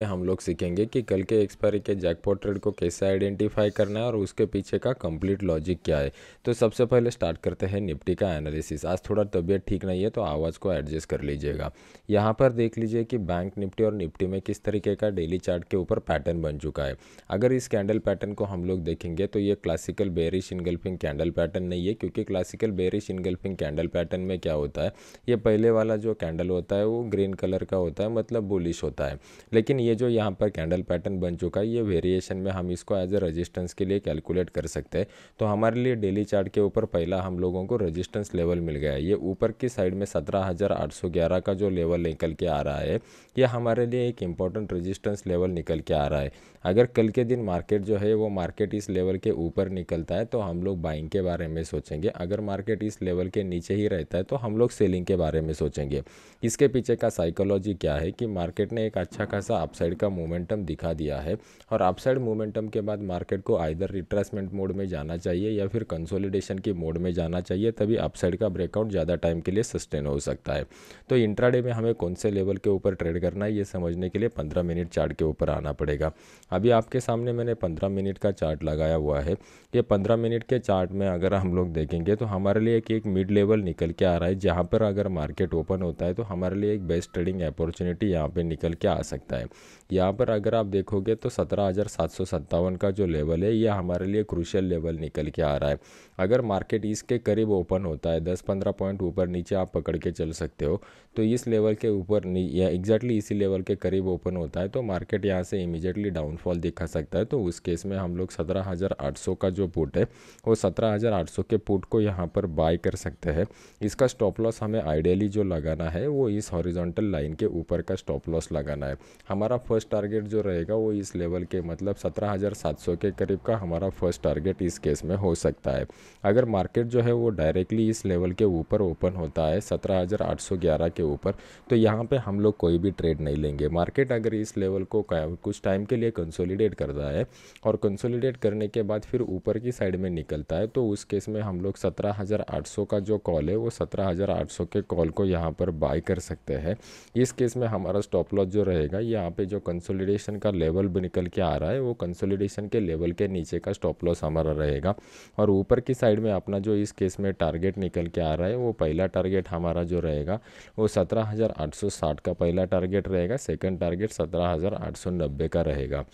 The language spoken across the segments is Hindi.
हम लोग सीखेंगे कि कल के एक्सपायरी के जैकपॉट ट्रेड को कैसे आइडेंटिफाई करना है और उसके पीछे का कंप्लीट लॉजिक क्या है। तो सबसे पहले स्टार्ट करते हैं निफ्टी का एनालिसिस। आज थोड़ा तबीयत ठीक नहीं है तो आवाज़ को एडजस्ट कर लीजिएगा। यहाँ पर देख लीजिए कि बैंक निफ्टी और निफ्टी में किस तरीके का डेली चार्ट के ऊपर पैटर्न बन चुका है। अगर इस कैंडल पैटर्न को हम लोग देखेंगे तो ये classical bearish engulfing candle pattern नहीं है, क्योंकि classical bearish engulfing candle pattern में क्या होता है, ये पहले वाला जो कैंडल होता है वो ग्रीन कलर का होता है, मतलब बुलिश होता है। लेकिन ये जो यहाँ पर कैंडल पैटर्न बन चुका है, ये वेरिएशन में हम इसको एज ए रेजिस्टेंस के लिए कैलकुलेट कर सकते हैं। तो हमारे लिए डेली चार्ट के ऊपर पहला हम लोगों को रेजिस्टेंस लेवल मिल गया है। ये ऊपर की साइड में 17,811 का जो लेवल निकल के आ रहा है, ये हमारे लिए एक इम्पॉर्टेंट रेजिस्टेंस लेवल निकल के आ रहा है। अगर कल के दिन मार्केट जो है वो मार्केट इस लेवल के ऊपर निकलता है तो हम लोग बाइंग के बारे में सोचेंगे। अगर मार्केट इस लेवल के नीचे ही रहता है तो हम लोग सेलिंग के बारे में सोचेंगे। इसके पीछे का साइकोलॉजी क्या है कि मार्केट ने एक अच्छा खासा अपसाइड का मोमेंटम दिखा दिया है, और अपसाइड मोमेंटम के बाद मार्केट को आइदर रिट्रेसमेंट मोड में जाना चाहिए या फिर कंसोलिडेशन की मोड में जाना चाहिए, तभी अपसाइड का ब्रेकआउट ज़्यादा टाइम के लिए सस्टेन हो सकता है। तो इंट्राडे में हमें कौन से लेवल के ऊपर ट्रेड करना है, ये समझने के लिए 15 मिनट चार्ट के ऊपर आना पड़ेगा। अभी आपके सामने मैंने 15 मिनट का चार्ट लगाया हुआ है। ये 15 मिनट के चार्ट में अगर हम लोग देखेंगे तो हमारे लिए एक मिड लेवल निकल के आ रहा है, जहाँ पर अगर मार्केट ओपन होता है तो हमारे लिए एक बेस्ट ट्रेडिंग अपॉर्चुनिटी यहाँ पे निकल के आ सकता है। यहाँ पर अगर आप देखोगे तो 17,757 का जो लेवल है, ये हमारे लिए क्रूशियल लेवल निकल के आ रहा है। अगर मार्केट इसके करीब ओपन होता है, 10-15 पॉइंट ऊपर नीचे आप पकड़ के चल सकते हो, तो इस लेवल के ऊपर या एग्जैक्टली इसी लेवल के करीब ओपन होता है तो मार्केट यहाँ से इमीडिएटली डाउनफॉल दिखा सकता है। तो उस केस में हम लोग 17,800 का जो पुट है, वो 17,800 के पुट को यहाँ पर बाय कर सकते हैं। इसका स्टॉप लॉस हमें आइडियली जो लगाना है वो इस हॉरिजॉन्टल लाइन के ऊपर का स्टॉप लॉस लगाना है। हमारा फर्स्ट टारगेट जो रहेगा वो इस लेवल के, मतलब 17,700 के करीब का हमारा फर्स्ट टारगेट इस केस में हो सकता है। अगर मार्केट जो है वो डायरेक्टली इस लेवल के ऊपर ओपन होता है 17,811 के ऊपर, तो यहाँ पे हम लोग कोई भी ट्रेड नहीं लेंगे। मार्केट अगर इस लेवल को कुछ टाइम के लिए कंसोलिडेट करता है और कंसोलिडेट करने के बाद फिर ऊपर की साइड में निकलता है, तो उस केस में हम लोग 17,800 का जो कॉल है वो 17,800 के कॉल को यहाँ पर बाय कर सकते हैं। इस केस में हमारा स्टॉप लॉस जो रहेगा, यहाँ पे जो कंसोलिडेशन का लेवल भी निकल के आ रहा है, वो कंसोलिडेशन के लेवल के नीचे का स्टॉप लॉस हमारा रहेगा। और ऊपर की साइड में अपना जो इस केस में टारगेट निकल के आ रहा है, वो पहला टारगेट हमारा जो रहेगा वो 17,860 का पहला टारगेट रहेगा। सेकंड टारगेट 17,890 का रहेगा।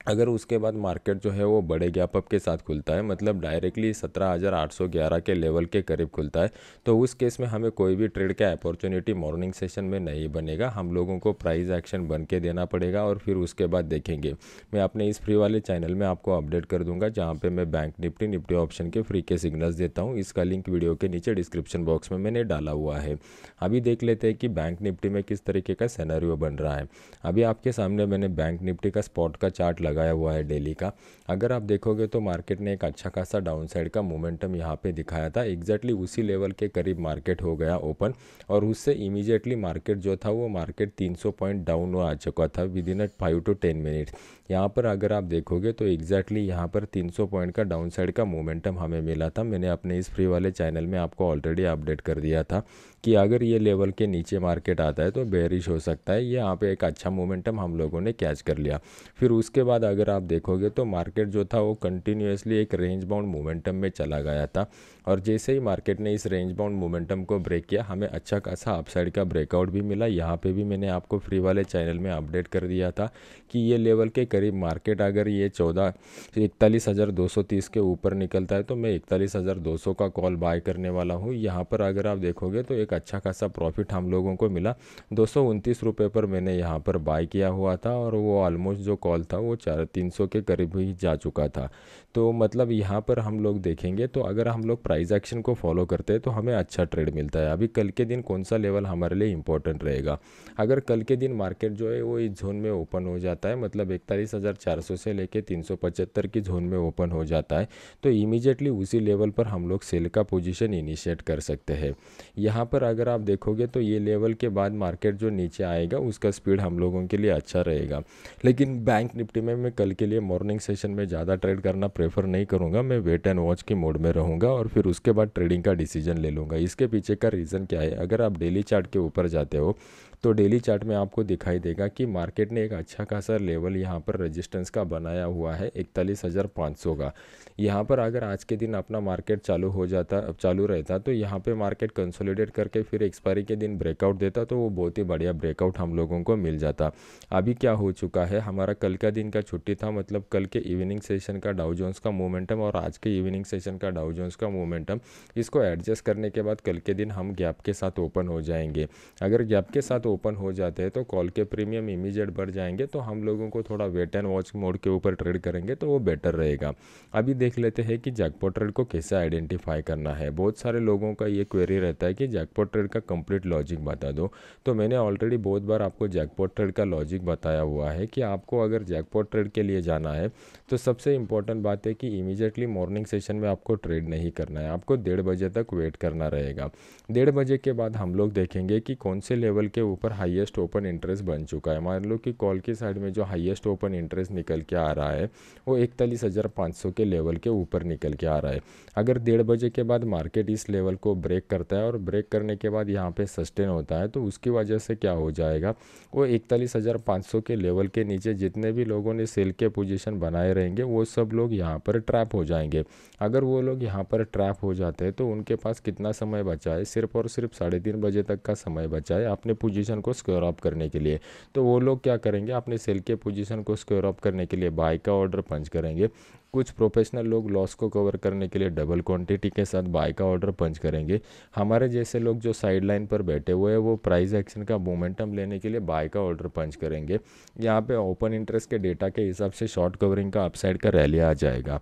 अगर उसके बाद मार्केट जो है वो बड़े गैप अप के साथ खुलता है, मतलब डायरेक्टली 17,811 के लेवल के करीब खुलता है, तो उस केस में हमें कोई भी ट्रेड का अपॉर्चुनिटी मॉर्निंग सेशन में नहीं बनेगा। हम लोगों को प्राइस एक्शन बन के देना पड़ेगा और फिर उसके बाद देखेंगे। मैं अपने इस फ्री वाले चैनल में आपको अपडेट कर दूंगा, जहाँ पे मैं बैंक निफ्टी ऑप्शन के फ्री के सिग्नल्स देता हूँ। इसका लिंक वीडियो के नीचे डिस्क्रिप्शन बॉक्स में मैंने डाला हुआ है। अभी देख लेते हैं कि बैंक निफ्टी में किस तरीके का सिनेरियो बन रहा है। अभी आपके सामने मैंने बैंक निफ्टी का स्पॉट का चार्ट लगाया हुआ है डेली का। अगर आप देखोगे तो मार्केट ने एक अच्छा खासा डाउन साइड का मोमेंटम यहाँ पे दिखाया था। एग्जैक्टली उसी लेवल के करीब मार्केट हो गया ओपन, और उससे इमीडिएटली मार्केट जो था वो मार्केट 300 पॉइंट डाउन आ चुका था विद इन 5 to 10 मिनट। यहाँ पर अगर आप देखोगे तो एग्जैक्टली यहाँ पर 300 पॉइंट का डाउन साइड का मोमेंटम हमें मिला था। मैंने अपने इस फ्री वाले चैनल में आपको ऑलरेडी अपडेट कर दिया था कि अगर ये लेवल के नीचे मार्केट आता है तो बेरिश हो सकता है। यहाँ पे एक अच्छा मोमेंटम हम लोगों ने कैच कर लिया। फिर उसके बाद अगर आप देखोगे तो मार्केट जो था वो कंटिन्यूसली एक रेंज बाउंड मोमेंटम में चला गया था, और जैसे ही मार्केट ने इस रेंज बाउंड मोमेंटम को ब्रेक किया, हमें अच्छा खासा अपसाइड का ब्रेकआउट भी मिला। यहाँ पे भी मैंने आपको फ्री वाले चैनल में अपडेट कर दिया था कि ये लेवल के करीब मार्केट अगर ये 41,230 के ऊपर निकलता है तो मैं 41,200 का कॉल बाय करने वाला हूँ। यहाँ पर अगर आप देखोगे तो एक अच्छा खासा प्रॉफिट हम लोगों को मिला। 229 रुपये पर मैंने यहाँ पर बाय किया हुआ था, और वो ऑलमोस्ट जो कॉल था वो 300 के करीब ही जा चुका था। तो मतलब यहाँ पर हम लोग देखेंगे तो अगर हम लोग प्राइस एक्शन को फॉलो करते हैं तो हमें अच्छा ट्रेड मिलता है। अभी कल के दिन कौन सा लेवल हमारे लिए इंपॉर्टेंट रहेगा, अगर कल के दिन मार्केट जो है वो इस जोन में ओपन हो जाता है, मतलब 41,400 से लेके 375 की जोन में ओपन हो जाता है, तो इमीडिएटली उसी लेवल पर हम लोग सेल का पोजीशन इनिशिएट कर सकते हैं। यहाँ पर अगर आप देखोगे तो ये लेवल के बाद मार्केट जो नीचे आएगा उसका स्पीड हम लोगों के लिए अच्छा रहेगा। लेकिन बैंक निफ्टी में मैं कल के लिए मॉर्निंग सेशन में ज़्यादा ट्रेड करना प्रेफर नहीं करूँगा। मैं वेट एंड वॉच की मोड में रहूँगा और फिर उसके बाद ट्रेडिंग का डिसीजन ले लूँगा। इसके पीछे का रीज़न क्या है, अगर आप डेली चार्ट के ऊपर जाते हो तो डेली चार्ट में आपको दिखाई देगा कि मार्केट ने एक अच्छा खासा लेवल यहाँ पर रेजिस्टेंस का बनाया हुआ है 41,500 का। यहाँ पर अगर आज के दिन अपना मार्केट चालू रहता तो यहाँ पे मार्केट कंसोलिडेट करके फिर एक्सपायरी के दिन ब्रेकआउट देता तो वो बहुत ही बढ़िया ब्रेकआउट हम लोगों को मिल जाता। अभी क्या हो चुका है, हमारा कल का दिन का छुट्टी था, मतलब कल के इवनिंग सेशन का डाउ जोन्स का मोमेंटम और आज के इवनिंग सेशन का डाउ जोन्स का मोमेंटम, इसको एडजस्ट करने के बाद कल के दिन हम गैप के साथ ओपन हो जाएंगे। अगर गैप के साथ ओपन हो जाते हैं तो कॉल के प्रीमियम इमीडिएट बढ़ जाएंगे, तो हम लोगों को थोड़ा वेट एंड वॉच मोड के ऊपर ट्रेड करेंगे तो वो बेटर रहेगा। अभी देख लेते हैं कि जैकपॉट ट्रेड को कैसे आइडेंटिफाई करना है। बहुत सारे लोगों का ये क्वेरी रहता है कि जैकपॉट ट्रेड का कंप्लीट लॉजिक बता दो, तो मैंने ऑलरेडी बहुत बार आपको जैकपॉट ट्रेड का लॉजिक बताया हुआ है कि आपको अगर जैकपॉट ट्रेड के लिए जाना है तो सबसे इंपॉर्टेंट बात है कि इमीडिएटली मॉर्निंग सेशन में आपको ट्रेड नहीं करना है, आपको 1:30 बजे तक वेट करना रहेगा। 1:30 बजे के बाद हम लोग देखेंगे कि कौन से लेवल के ऊपर हाईएस्ट ओपन इंटरेस्ट बन चुका है। मान लो कि कॉल की साइड में जो हाईएस्ट ओपन इंटरेस्ट निकल के आ रहा है वो 41,500 के लेवल के ऊपर निकल के आ रहा है। अगर 1:30 बजे के बाद मार्केट इस लेवल को ब्रेक करता है और ब्रेक करने के बाद यहाँ पे सस्टेन होता है तो उसकी वजह से क्या हो जाएगा, वो 41,500 के लेवल के नीचे जितने भी लोगों ने सेल के पोजीशन बनाए रहेंगे वो सब लोग यहाँ पर ट्रैप हो जाएंगे। अगर वो लोग यहाँ पर ट्रैप हो जाते हैं तो उनके पास कितना समय बचा है, सिर्फ और सिर्फ 3:30 बजे तक का समय बचा है अपने पोजीशन को स्क्वायर अप करने के लिए। तो वो लोग क्या करेंगे, अपने सेल के पोजीशन को स्क्वायर अप करने के लिए बाय का ऑर्डर पंच करेंगे। कुछ प्रोफेशनल लोग लॉस को कवर करने के लिए डबल क्वांटिटी के साथ बाय का ऑर्डर पंच करेंगे। हमारे जैसे लोग जो साइड लाइन पर बैठे हुए हैं वो प्राइस एक्शन का मोमेंटम लेने के लिए बाय का ऑर्डर पंच करेंगे। यहाँ पे ओपन इंटरेस्ट के डेटा के हिसाब से शॉर्ट कवरिंग का अपसाइड का रैली आ जाएगा।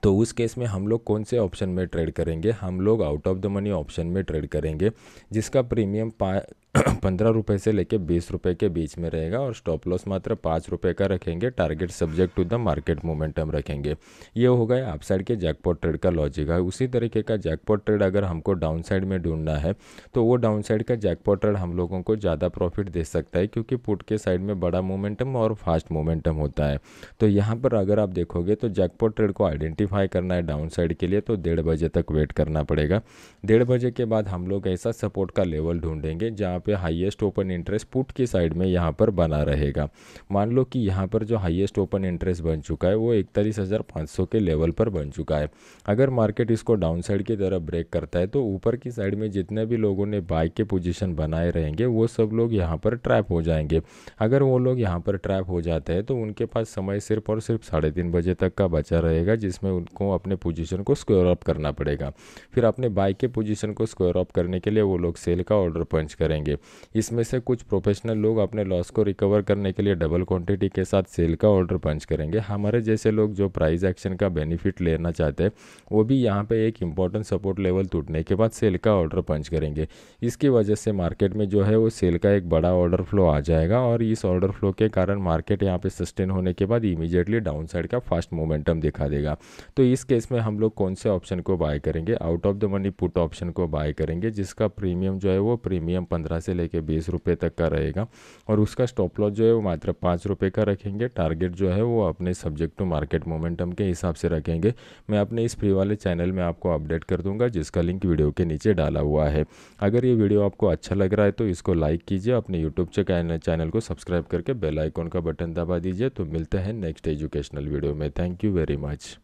तो उस केस में हम लोग कौन से ऑप्शन में ट्रेड करेंगे, हम लोग out of the money option में ट्रेड करेंगे जिसका प्रीमियम 15 रुपये से लेके 20 रुपये के बीच में रहेगा और स्टॉप लॉस मात्र 5 रुपये का रखेंगे। Target subject to the market momentum रखेंगे। ये हो गया अपसाइड के जैकपॉट ट्रेड का लॉजिक है। उसी तरीके का जैकपॉट ट्रेड अगर हमको डाउन साइड में ढूंढना है तो वो डाउन साइड का जैकपॉट ट्रेड हम लोगों को ज़्यादा प्रॉफिट दे सकता है क्योंकि पुट के साइड में बड़ा मोमेंटम और फास्ट मोमेंटम होता है। तो यहाँ पर अगर आप देखोगे तो जैकपॉट ट्रेड को आइडेंटिफाई करना है डाउन साइड के लिए तो 1:30 बजे तक वेट करना पड़ेगा। 1:30 बजे के बाद हम लोग ऐसा सपोर्ट का लेवल ढूंढेंगे जहाँ पे हाईएस्ट ओपन इंटरेस्ट पुट की साइड में यहाँ पर बना रहेगा। मान लो कि यहाँ पर जो हाईएस्ट ओपन इंटरेस्ट बन चुका है वो 41,500 के लेवल पर बन चुका है। अगर मार्केट इसको डाउन साइड की तरफ ब्रेक करता है तो ऊपर की साइड में जितने भी लोगों ने बाय के पोजीशन बनाए रहेंगे वो सब लोग यहाँ पर ट्रैप हो जाएंगे। अगर वो लोग यहाँ पर ट्रैप हो जाते हैं तो उनके पास समय सिर्फ और सिर्फ 3:30 बजे तक का बचा रहेगा जिसमें उनको अपने पोजीशन को स्क्वायर अप करना पड़ेगा। फिर अपने बाय के पोजीशन को स्क्वायर अप करने के लिए वो लोग सेल का ऑर्डर पंच करेंगे। इसमें से कुछ प्रोफेशनल लोग अपने लॉस को रिकवर करने के लिए डबल क्वांटिटी के साथ सेल का ऑर्डर पंच करेंगे। हमारे जैसे लोग जो प्राइस एक्शन का बेनिफिट लेना चाहते हैं वो भी यहाँ पे एक इंपॉर्टेंट सपोर्ट लेवल टूटने के बाद सेल का ऑर्डर पंच करेंगे। इसकी वजह से मार्केट में जो है वो सेल का एक बड़ा ऑर्डर फ्लो आ जाएगा और इस ऑर्डर फ्लो के कारण मार्केट यहाँ पे सस्टेन होने के बाद इमीडिएटली डाउन साइड का फास्ट मोमेंटम दिखा देगा। तो इस केस में हम लोग कौन से ऑप्शन को बाय करेंगे, out of the money put option को बाय करेंगे जिसका प्रीमियम जो है वो प्रीमियम 15 से लेके 20 रुपये तक का रहेगा और उसका स्टॉप लॉस जो है वो मात्र 5 रुपये का रखेंगे। टारगेट जो है वो अपने सब्जेक्ट टू मार्केट मोमेंटम के हिसाब से रखेंगे। मैं अपने इस फ्री वाले चैनल में आपको अपडेट कर दूंगा जिसका लिंक वीडियो के नीचे डाला हुआ है। अगर ये वीडियो आपको अच्छा लग रहा है तो इसको लाइक कीजिए, अपने यूट्यूब चैनल को सब्सक्राइब करके बेल आइकॉन का बटन दबा दीजिए। तो मिलते हैं नेक्स्ट एजुकेशनल वीडियो में। Thank you very much.